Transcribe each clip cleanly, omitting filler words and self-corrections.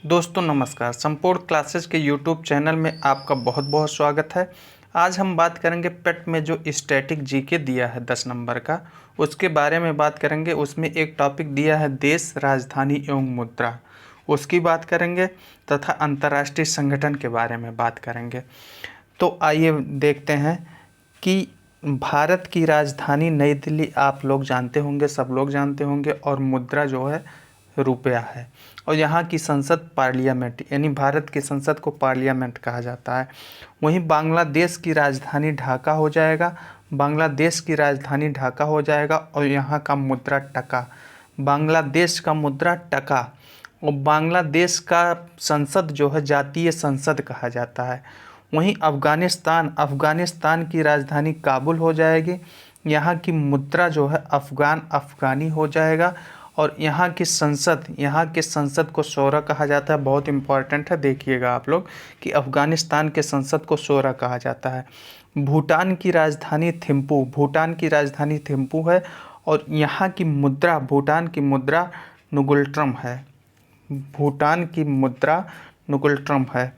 दोस्तों नमस्कार। संपूर्ण क्लासेस के यूट्यूब चैनल में आपका बहुत बहुत स्वागत है। आज हम बात करेंगे पेट में जो स्टैटिक जीके दिया है 10 नंबर का, उसके बारे में बात करेंगे। उसमें एक टॉपिक दिया है देश, राजधानी एवं मुद्रा, उसकी बात करेंगे तथा अंतर्राष्ट्रीय संगठन के बारे में बात करेंगे। तो आइए देखते हैं कि भारत की राजधानी नई दिल्ली आप लोग जानते होंगे, सब लोग जानते होंगे, और मुद्रा जो है रुपया है। और यहाँ की संसद पार्लियामेंट, यानी भारत की संसद को पार्लियामेंट कहा जाता है। वहीं बांग्लादेश की राजधानी ढाका हो जाएगा, बांग्लादेश की राजधानी ढाका हो जाएगा। और यहाँ का मुद्रा टका, बांग्लादेश का मुद्रा टका। और बांग्लादेश का संसद जो है जातीय संसद कहा जाता है। वहीं अफ़गानिस्तान, अफ़गानिस्तान की राजधानी काबुल हो जाएगी। यहाँ की मुद्रा जो है अफ़गानी हो जाएगा। और यहाँ की संसद, यहाँ के संसद को शोरा कहा जाता है। बहुत इंपॉर्टेंट है, देखिएगा आप लोग कि अफ़गानिस्तान के संसद को शोरा कहा जाता है। भूटान की राजधानी थिम्पू, भूटान की राजधानी थिम्पू है। और यहाँ की मुद्रा, भूटान की मुद्रा नुगुल्ट्रम है, भूटान की मुद्रा नुगुल्ट्रम है।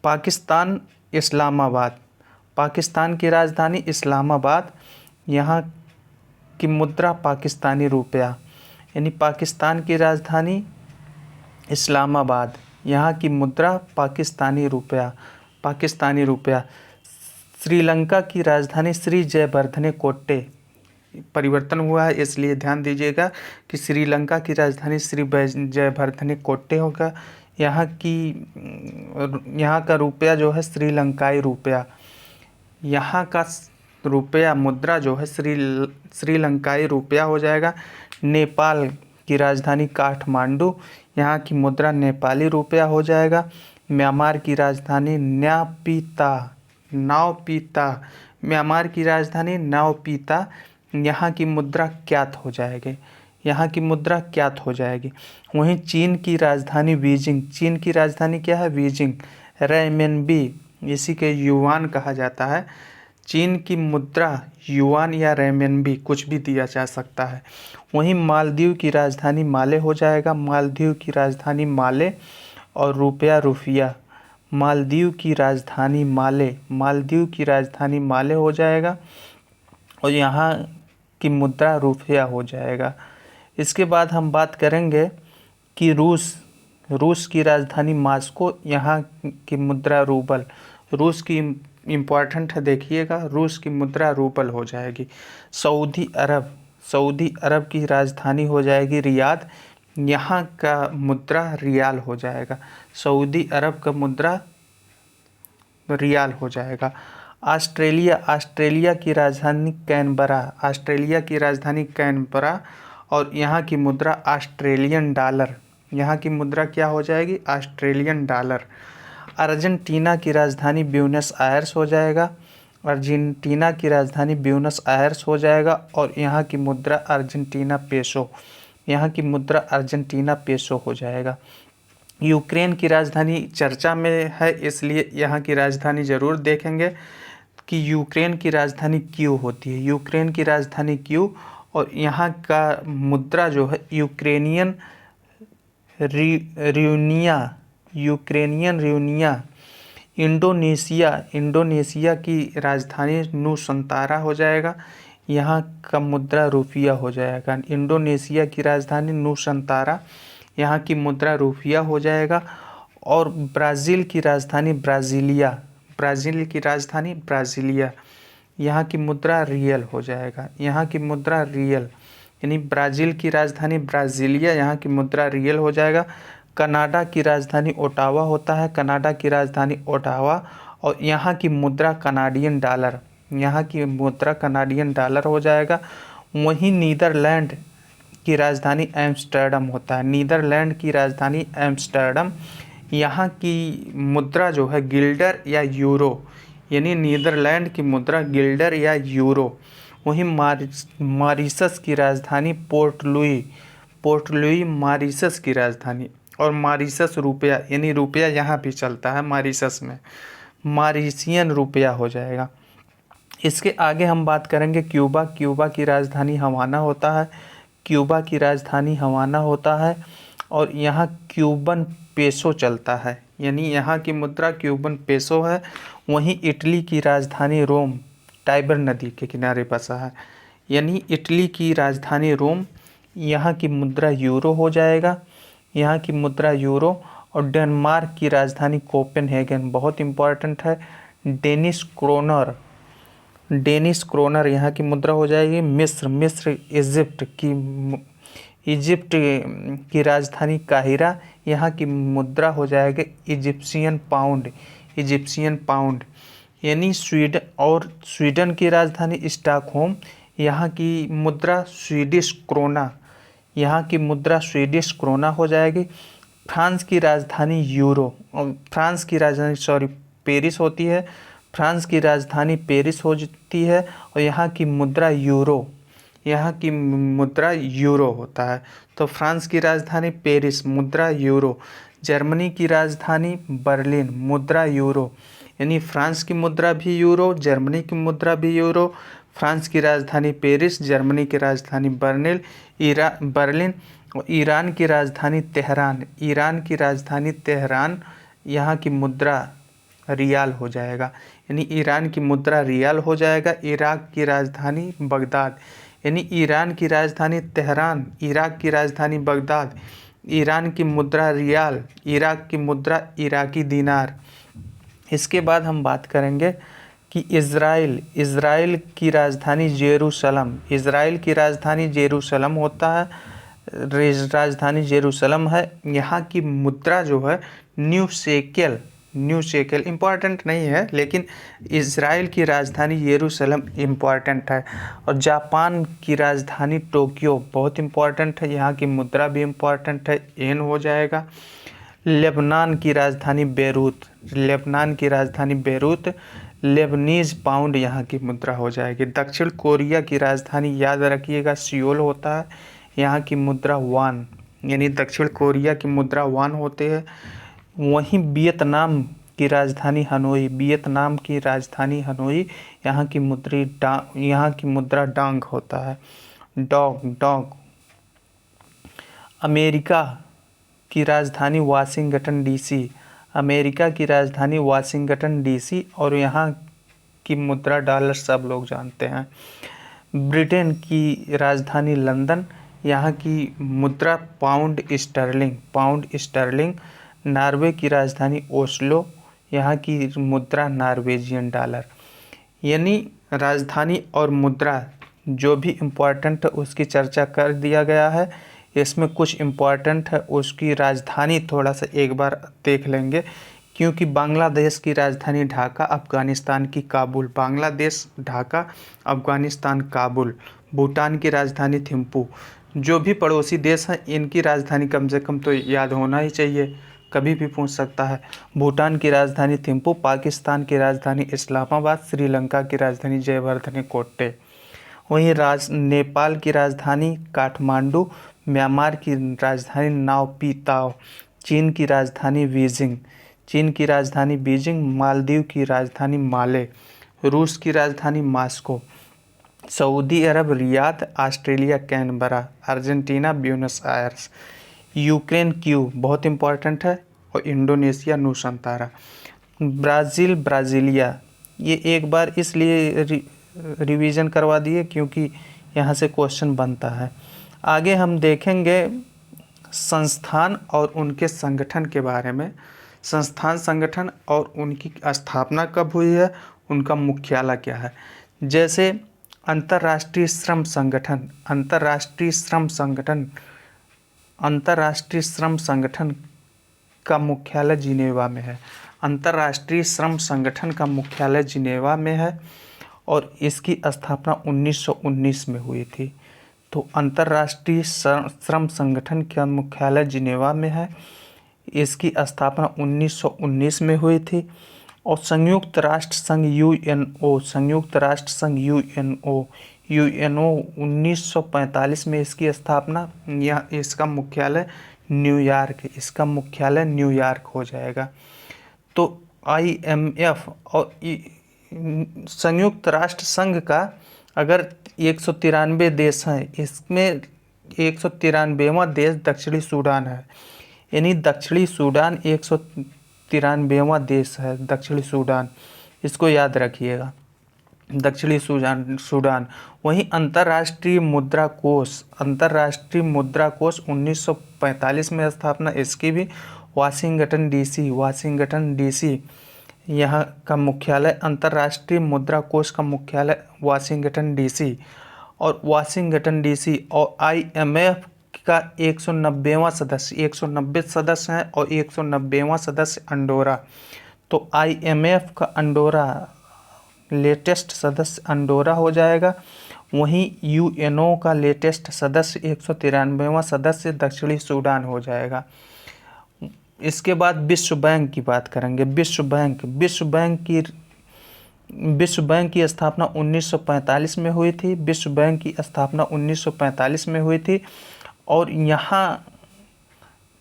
पाकिस्तान इस्लामाबाद, पाकिस्तान की राजधानी इस्लामाबाद, यहाँ की मुद्रा पाकिस्तानी रुपया, यानी पाकिस्तान की राजधानी इस्लामाबाद, यहाँ की मुद्रा पाकिस्तानी रुपया, पाकिस्तानी रुपया। श्रीलंका की राजधानी श्री जयवर्धने कोट्टे, परिवर्तन हुआ है इसलिए ध्यान दीजिएगा कि श्रीलंका की राजधानी श्री जयवर्धने कोट्टे होगा। यहाँ का रुपया जो है श्रीलंकाई रुपया, यहाँ का रुपया मुद्रा जो है श्रीलंकाई रुपया हो जाएगा। नेपाल की राजधानी काठमांडू, यहाँ की मुद्रा नेपाली रुपया हो जाएगा। म्यांमार की राजधानी नावपीता, म्यांमार की राजधानी नावपीता, यहाँ की मुद्रा क्यात हो जाएगी, यहाँ की मुद्रा क्यात हो जाएगी। वहीं चीन की राजधानी बीजिंग, चीन की राजधानी क्या है? बीजिंग। रेमिनबी, इसी के युआन कहा जाता है। चीन की मुद्रा युआन या रेमिनबी कुछ भी दिया जा सकता है। वहीं मालदीव की राजधानी माले हो जाएगा, मालदीव की राजधानी माले, और रुपया रुफिया। मालदीव की राजधानी माले, मालदीव की राजधानी माले हो जाएगा। और यहाँ की मुद्रा रुपया हो जाएगा। इसके बाद हम बात करेंगे कि रूस की राजधानी मास्को, यहाँ की मुद्रा रूबल, रूस की इम्पॉर्टेंट है, देखिएगा, रूस की मुद्रा रूबल हो जाएगी। सऊदी अरब की राजधानी हो जाएगी रियाद, यहाँ का मुद्रा रियाल हो जाएगा, सऊदी अरब का मुद्रा रियाल हो जाएगा। ऑस्ट्रेलिया की राजधानी कैनबरा, ऑस्ट्रेलिया की राजधानी कैनबरा, और यहाँ की मुद्रा ऑस्ट्रेलियन डॉलर, यहाँ की मुद्रा क्या हो जाएगी? Australian dollar. अर्जेंटीना की राजधानी ब्यूनस आयर्स हो जाएगा, अर्जेंटीना की राजधानी ब्यूनस आयर्स हो जाएगा। और यहाँ की मुद्रा अर्जेंटीना पेसो, यहाँ की मुद्रा अर्जेंटीना पेसो हो जाएगा। यूक्रेन की राजधानी चर्चा में है, इसलिए यहाँ की राजधानी ज़रूर देखेंगे कि यूक्रेन की राजधानी क्यू होती है, यूक्रेन की राजधानी क्यू। और यहाँ का मुद्रा जो है यूक्रेनियन रियूनिया। इंडोनेशिया की राजधानी नुसंतारा हो जाएगा, यहाँ का मुद्रा रुपया हो जाएगा। इंडोनेशिया की राजधानी नुसंतारा, यहाँ की मुद्रा रुपया हो जाएगा। और ब्राज़ील की राजधानी ब्राज़ीलिया, ब्राज़ील की राजधानी ब्राज़ीलिया, यहाँ की मुद्रा रियल हो जाएगा, यहाँ की मुद्रा रियल, यानी ब्राज़ील की राजधानी ब्राज़ीलिया, यहाँ की मुद्रा रियल हो जाएगा। कनाडा की राजधानी ओटावा होता है, कनाडा की राजधानी ओटावा, और यहाँ की मुद्रा कनाडियन डॉलर, यहाँ की मुद्रा कनाडियन डॉलर हो जाएगा। वहीं नीदरलैंड की राजधानी एम्स्टर्डम होता है, नीदरलैंड की राजधानी एम्स्टर्डम, यहाँ की मुद्रा जो है गिल्डर या यूरो, यानी नीदरलैंड की मुद्रा गिल्डर या यूरो। वहीं मॉरिशस की राजधानी पोर्ट लुई मॉरिशस की राजधानी, और मॉरिशस रुपया, यानी रुपया यहाँ भी चलता है मॉरिशस में, मॉरिशियन रुपया हो जाएगा। इसके आगे हम बात करेंगे क्यूबा, क्यूबा की राजधानी हवाना होता है, क्यूबा की राजधानी हवाना होता है। और यहाँ क्यूबन पेसो चलता है, यानी यहाँ की मुद्रा क्यूबन पेसो है। वहीं इटली की राजधानी रोम टाइबर नदी के किनारे बसा है, यानी इटली की राजधानी रोम, यहाँ की मुद्रा यूरो हो जाएगा, यहाँ की मुद्रा यूरो। और डेनमार्क की राजधानी कोपेनहेगन, बहुत इम्पॉर्टेंट है, डेनिश क्रोनर, डेनिश क्रोनर यहाँ की मुद्रा हो जाएगी। मिस्र इजिप्ट की राजधानी काहिरा, यहाँ की मुद्रा हो जाएगी इजिप्शियन पाउंड। यानी स्वीडन की राजधानी स्टॉकहोम, यहाँ की मुद्रा स्वीडिश क्रोना, यहाँ की मुद्रा स्वीडिश क्रोना हो जाएगी। फ्रांस की राजधानी पेरिस होती है, फ्रांस की राजधानी पेरिस होती है और यहाँ की मुद्रा यूरो होता है। तो फ्रांस की राजधानी पेरिस, मुद्रा यूरो। जर्मनी की राजधानी बर्लिन, मुद्रा यूरो, यानी फ्रांस की मुद्रा भी यूरो, जर्मनी की मुद्रा भी यूरो। फ्रांस की राजधानी पेरिस, जर्मनी की राजधानी बर्लिन और ईरान की राजधानी तेहरान, यहाँ की मुद्रा रियाल हो जाएगा, यानी ईरान की मुद्रा रियाल हो जाएगा। इराक की राजधानी बगदाद, यानी ईरान की राजधानी तेहरान, इराक की राजधानी बगदाद। ईरान की मुद्रा रियाल, इराक की मुद्रा इराकी दीनार। इसके बाद हम बात करेंगे कि इज़राइल की राजधानी जेरूसलम होता है, राजधानी जेरूसलम है। यहाँ की मुद्रा जो है न्यू शेकेल इम्पॉर्टेंट नहीं है, लेकिन इज़राइल की राजधानी जेरूसलम इम्पॉर्टेंट है। और जापान की राजधानी टोक्यो, बहुत इम्पॉर्टेंट है, यहाँ की मुद्रा भी इम्पॉर्टेंट है, येन हो जाएगा। लेबनान की राजधानी बेरूत, लेबनीज पाउंड यहाँ की मुद्रा हो जाएगी। दक्षिण कोरिया की राजधानी याद रखिएगा सियोल होता है, यहाँ की मुद्रा वान, यानी दक्षिण कोरिया की मुद्रा वान होते हैं। वहीं वियतनाम की राजधानी हनोई, यहाँ की मुद्रा डांग होता है, डॉग। अमेरिका की राजधानी वाशिंगटन डीसी, और यहाँ की मुद्रा डॉलर सब लोग जानते हैं। ब्रिटेन की राजधानी लंदन, यहाँ की मुद्रा पाउंड स्टर्लिंग। नॉर्वे की राजधानी ओस्लो, यहाँ की मुद्रा नॉर्वेजियन डॉलर। यानी राजधानी और मुद्रा जो भी इम्पोर्टेंट है उसकी चर्चा कर दिया गया है। इसमें कुछ इम्पोर्टेंट है, उसकी राजधानी थोड़ा सा एक बार देख लेंगे, क्योंकि बांग्लादेश की राजधानी ढाका, अफ़गानिस्तान की काबुल। बांग्लादेश ढाका, अफ़गानिस्तान काबुल। भूटान की राजधानी थिम्पू। जो भी पड़ोसी देश हैं इनकी राजधानी कम से कम तो याद होना ही चाहिए, कभी भी पूछ सकता है। भूटान की राजधानी थिम्पू, पाकिस्तान की राजधानी इस्लामाबाद, श्रीलंका की राजधानी जयवर्धने कोट्टे। वहीं नेपाल की राजधानी काठमांडू, म्यांमार की राजधानी नावपीताव, चीन की राजधानी बीजिंग, मालदीव की राजधानी माले, रूस की राजधानी Moscow, Saudi Arab Riyadh, Australia Canberra, Argentina Buenos Aires, Ukraine Kyiv, बहुत इम्पॉर्टेंट है, और इंडोनेशिया नूसंतारा। ब्राज़ील ब्राज़ीलिया, ये एक बार इसलिए रिवीजन करवा दिए क्योंकि यहाँ से क्वेश्चन बनता है। आगे हम देखेंगे संस्थान और उनके संगठन के बारे में। संगठन और उनकी स्थापना कब हुई है, उनका मुख्यालय क्या है। जैसे अंतर्राष्ट्रीय श्रम संगठन का मुख्यालय जिनेवा में है। अंतर्राष्ट्रीय श्रम संगठन का मुख्यालय जिनेवा में है और इसकी स्थापना 1919 में हुई थी। तो अंतर्राष्ट्रीय श्रम संगठन का मुख्यालय जिनेवा में है, इसकी स्थापना 1919 में हुई थी। और संयुक्त राष्ट्र संघ यूएनओ 1945 में इसकी स्थापना, यह इसका मुख्यालय न्यूयॉर्क हो जाएगा। तो IMF और संयुक्त राष्ट्र संघ का अगर 193 देश हैं, इसमें 193वां देश दक्षिणी सूडान है। यानी दक्षिणी सूडान 193वां देश है दक्षिणी सूडान, इसको याद रखिएगा, दक्षिणी सूडान। वहीं अंतर्राष्ट्रीय मुद्रा कोष 1945 में स्थापना इसकी भी, वाशिंगटन डीसी यहाँ का मुख्यालय, अंतर्राष्ट्रीय मुद्रा कोष का मुख्यालय वाशिंगटन डीसी और IMF का 190वां सदस्य, 190 सदस्य हैं और 190वां सदस्य अंडोरा। तो IMF का अंडोरा लेटेस्ट सदस्य अंडोरा हो जाएगा। वहीं UNO का लेटेस्ट सदस्य 193वां सदस्य दक्षिणी सूडान हो जाएगा। इसके बाद विश्व बैंक की बात करेंगे। विश्व बैंक की स्थापना 1945 में हुई थी। विश्व बैंक की स्थापना 1945 में हुई थी और यहाँ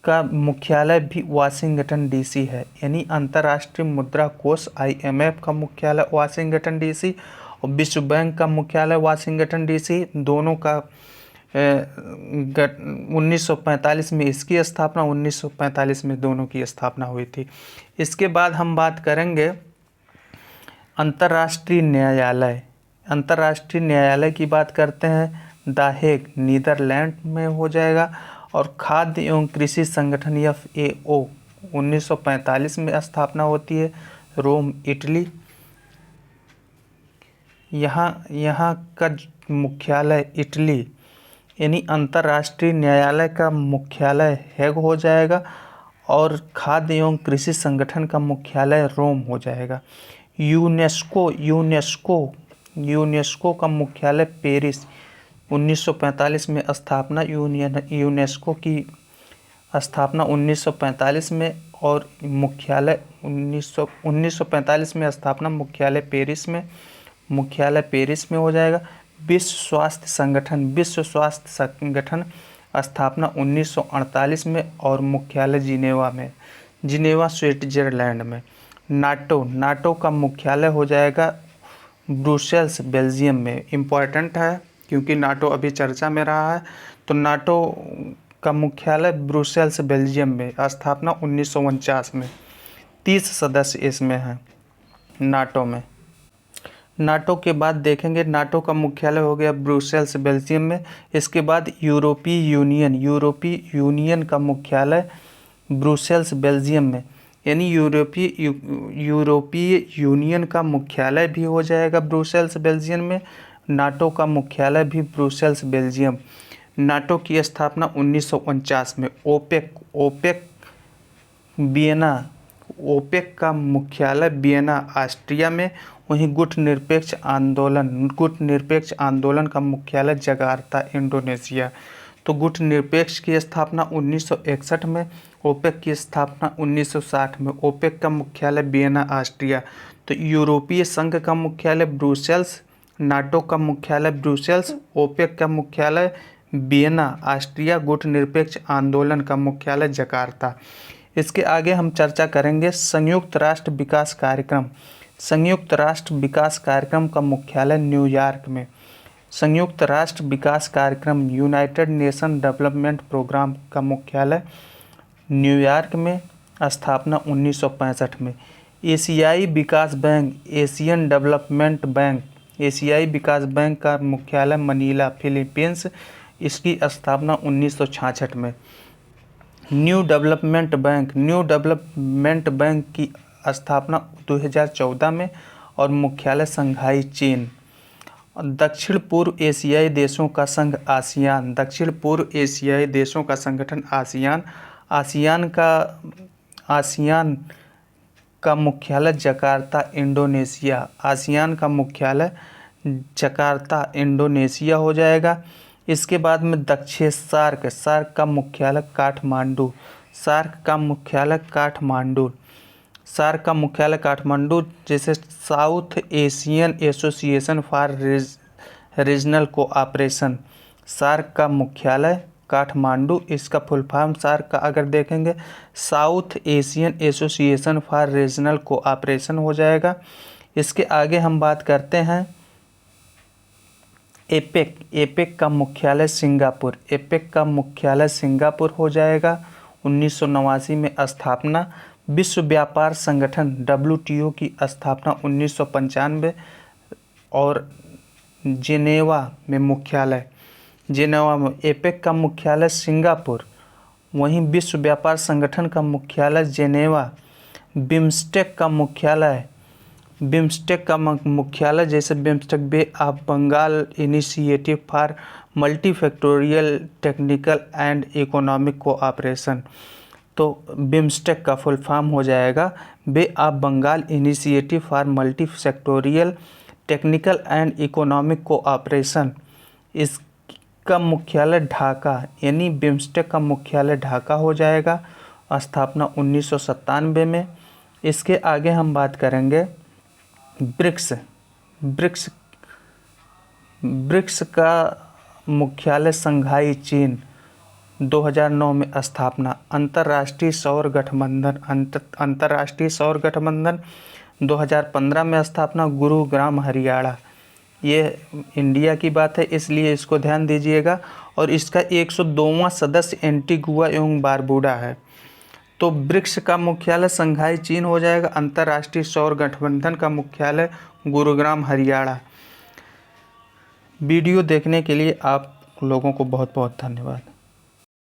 का मुख्यालय भी वाशिंगटन डीसी है, यानी अंतर्राष्ट्रीय मुद्रा कोष IMF का मुख्यालय वाशिंगटन डीसी और विश्व बैंक का मुख्यालय वाशिंगटन डीसी। दोनों का 1945 में इसकी स्थापना, 1945 में दोनों की स्थापना हुई थी। इसके बाद हम बात करेंगे अंतर्राष्ट्रीय न्यायालय की बात करते हैं। द हेग नीदरलैंड में हो जाएगा। और खाद्य एवं कृषि संगठन FAO 1945 में स्थापना होती है, रोम इटली। यहाँ का मुख्यालय इटली, यानी अंतर्राष्ट्रीय न्यायालय का मुख्यालय हेग हो जाएगा और खाद्य एवं कृषि संगठन का मुख्यालय रोम हो जाएगा। यूनेस्को का मुख्यालय पेरिस, 1945 में स्थापना, यूनेस्को की स्थापना 1945 में और मुख्यालय 1945 में स्थापना, मुख्यालय पेरिस में हो जाएगा। विश्व स्वास्थ्य संगठन स्थापना 1948 में और मुख्यालय जिनेवा स्विट्जरलैंड में। नाटो का मुख्यालय हो जाएगा ब्रुसेल्स बेल्जियम में। इम्पॉर्टेंट है क्योंकि नाटो अभी चर्चा में रहा है। तो नाटो का मुख्यालय ब्रुसेल्स बेल्जियम में, स्थापना 1949 में। 30 सदस्य इसमें हैं नाटो में। नाटो के बाद देखेंगे, नाटो का मुख्यालय हो गया ब्रुसेल्स बेल्जियम में। इसके बाद यूरोपीय यूनियन का मुख्यालय ब्रुसेल्स बेल्जियम में, यानी यूरोपीय यूनियन का मुख्यालय भी हो जाएगा ब्रुसेल्स बेल्जियम में। नाटो का मुख्यालय भी ब्रुसेल्स बेल्जियम। नाटो की स्थापना 1949 में। ओपेक का मुख्यालय वियना ऑस्ट्रिया में। वहीं गुट निरपेक्ष आंदोलन का मुख्यालय जकार्ता इंडोनेशिया। तो गुट निरपेक्ष की स्थापना 1961 में, ओपेक की स्थापना 1960 में। ओपेक का मुख्यालय वियना ऑस्ट्रिया। तो यूरोपीय संघ का मुख्यालय ब्रुसेल्स, नाटो का मुख्यालय ब्रुसेल्स, ओपेक का मुख्यालय वियना ऑस्ट्रिया, गुट निरपेक्ष आंदोलन का मुख्यालय जकार्ता। इसके आगे हम चर्चा करेंगे संयुक्त राष्ट्र विकास कार्यक्रम। संयुक्त राष्ट्र विकास कार्यक्रम का मुख्यालय न्यूयॉर्क में। संयुक्त राष्ट्र विकास कार्यक्रम यूनाइटेड नेशन डेवलपमेंट प्रोग्राम का मुख्यालय न्यूयॉर्क में, स्थापना 1965 में। एशियाई विकास बैंक, एशियन डेवलपमेंट बैंक, एशियाई विकास बैंक का मुख्यालय मनीला, फिलीपींस, इसकी स्थापना 1966 में। न्यू डेवलपमेंट बैंक की स्थापना 2014 में और मुख्यालय शंघाई, चीन। दक्षिण पूर्व एशियाई देशों का संघ आसियान, दक्षिण पूर्व एशियाई देशों का संगठन आसियान। आसियान का मुख्यालय जकार्ता, इंडोनेशिया। आसियान का मुख्यालय जकार्ता, इंडोनेशिया हो जाएगा। इसके बाद में दक्षिण सार्क का मुख्यालय काठमांडू। सार्क का मुख्यालय काठमांडू। जैसे South Asian association for regional cooperation, SAARC का मुख्यालय काठमांडू। इसका फुल फॉर्म सार्क का अगर देखेंगे, south Asian association for regional cooperation हो जाएगा। इसके आगे हम बात करते हैं एपेक का मुख्यालय सिंगापुर हो जाएगा। 1989 में स्थापना। विश्व व्यापार संगठन WTO की स्थापना 1995 और जिनेवा में मुख्यालय, जिनेवा में एपेक का मुख्यालय सिंगापुर, वहीं विश्व व्यापार संगठन का मुख्यालय जिनेवा। बिम्स्टेक का मुख्यालय जैसे BIMSTEC Bay of Bengal initiative for multifactorial technical and economic cooperation. तो बिम्स्टेक का फुल फॉर्म हो जाएगा Bay of Bengal initiative for multi technical and economic cooperation. इसका मुख्यालय ढाका, यानी बिम्स्टेक का मुख्यालय ढाका हो जाएगा। स्थापना 1997 में। इसके आगे हम बात करेंगे ब्रिक्स का मुख्यालय संघाई चीन, 2009 में स्थापना। अंतर्राष्ट्रीय सौर गठबंधन 2015 में स्थापना, गुरुग्राम हरियाणा। ये इंडिया की बात है इसलिए इसको ध्यान दीजिएगा। और इसका 102वां सदस्य एंटीगुआ एवं बारबूडा है। तो ब्रिक्स का मुख्यालय संघाई चीन हो जाएगा। अंतर्राष्ट्रीय सौर गठबंधन का मुख्यालय गुरुग्राम हरियाणा। वीडियो देखने के लिए आप लोगों को बहुत बहुत धन्यवाद।